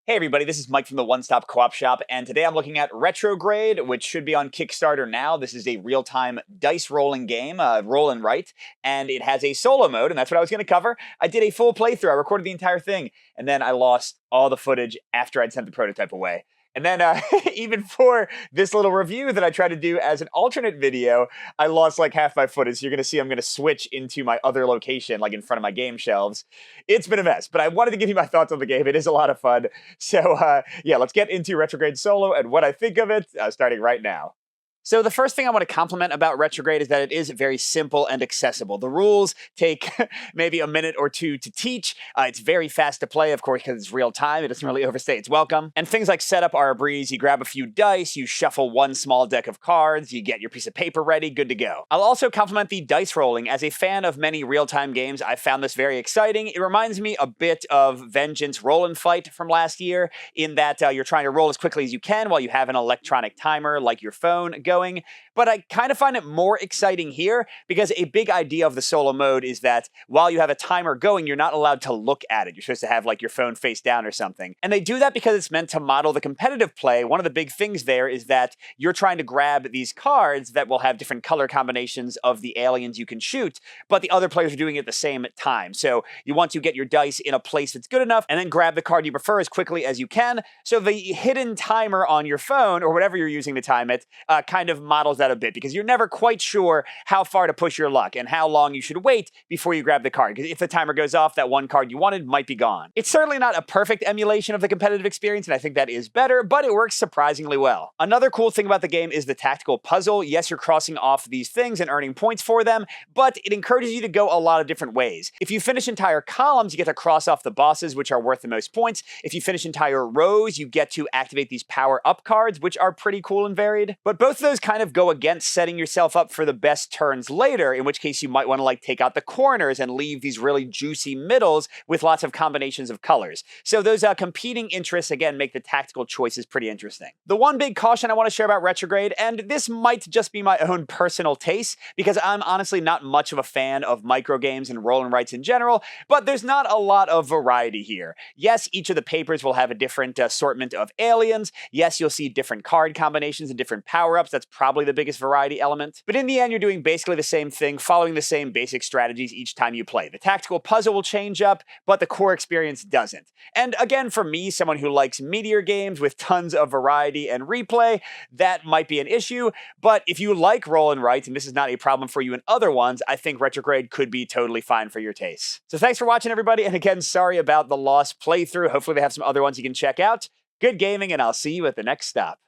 Hey everybody, this is Mike from the One Stop Co-op Shop, and today I'm looking at Retrograde, which should be on Kickstarter now. This is a real-time dice rolling game, roll and write, and it has a solo mode, and that's what I was going to cover. I did a full playthrough, I recorded the entire thing, and then I lost all the footage after I'd sent the prototype away. And then even for this little review that I tried to do as an alternate video, I lost like half my footage. So you're going to see I'm going to switch into my other location, like in front of my game shelves. It's been a mess, but I wanted to give you my thoughts on the game. It is a lot of fun. So yeah, let's get into Retrograde Solo and what I think of it, starting right now. So the first thing I want to compliment about Retrograde is that it is very simple and accessible. The rules take maybe a minute or two to teach. It's very fast to play, of course, because it's real time. It doesn't really overstay its welcome. And things like setup are a breeze. You grab a few dice, you shuffle one small deck of cards, you get your piece of paper ready, good to go. I'll also compliment the dice rolling. As a fan of many real-time games, I found this very exciting. It reminds me a bit of Vengeance Roll and Fight from last year, in that you're trying to roll as quickly as you can while you have an electronic timer like your phone going. But I kind of find it more exciting here because a big idea of the solo mode is that while you have a timer going, you're not allowed to look at it. You're supposed to have like your phone face down or something. And they do that because it's meant to model the competitive play. One of the big things there is that you're trying to grab these cards that will have different color combinations of the aliens you can shoot, but the other players are doing it at the same time. So you want to get your dice in a place that's good enough and then grab the card you prefer as quickly as you can. So the hidden timer on your phone or whatever you're using to time it kind of models that a bit, because you're never quite sure how far to push your luck and how long you should wait before you grab the card, because if the timer goes off, that one card you wanted might be gone. It's certainly not a perfect emulation of the competitive experience, and I think that is better, but it works surprisingly well. Another cool thing about the game is the tactical puzzle. Yes, you're crossing off these things and earning points for them, but it encourages you to go a lot of different ways. If you finish entire columns, you get to cross off the bosses, which are worth the most points. If you finish entire rows, you get to activate these power-up cards, which are pretty cool and varied. But both of those kind of go against setting yourself up for the best turns later, in which case you might want to like take out the corners and leave these really juicy middles with lots of combinations of colors. So those competing interests, again, make the tactical choices pretty interesting. The one big caution I want to share about Retrograde, and this might just be my own personal taste, because I'm honestly not much of a fan of micro games and roll and writes in general, but there's not a lot of variety here. Yes, each of the papers will have a different assortment of aliens. Yes, you'll see different card combinations and different power-ups. That's probably the biggest variety element. But in the end, you're doing basically the same thing, following the same basic strategies each time you play. The tactical puzzle will change up, but the core experience doesn't. And again, for me, someone who likes meteor games with tons of variety and replay, that might be an issue. But if you like roll and writes, and this is not a problem for you in other ones, I think Retrograde could be totally fine for your tastes. So thanks for watching, everybody. And again, sorry about the lost playthrough. Hopefully they have some other ones you can check out. Good gaming, and I'll see you at the next stop.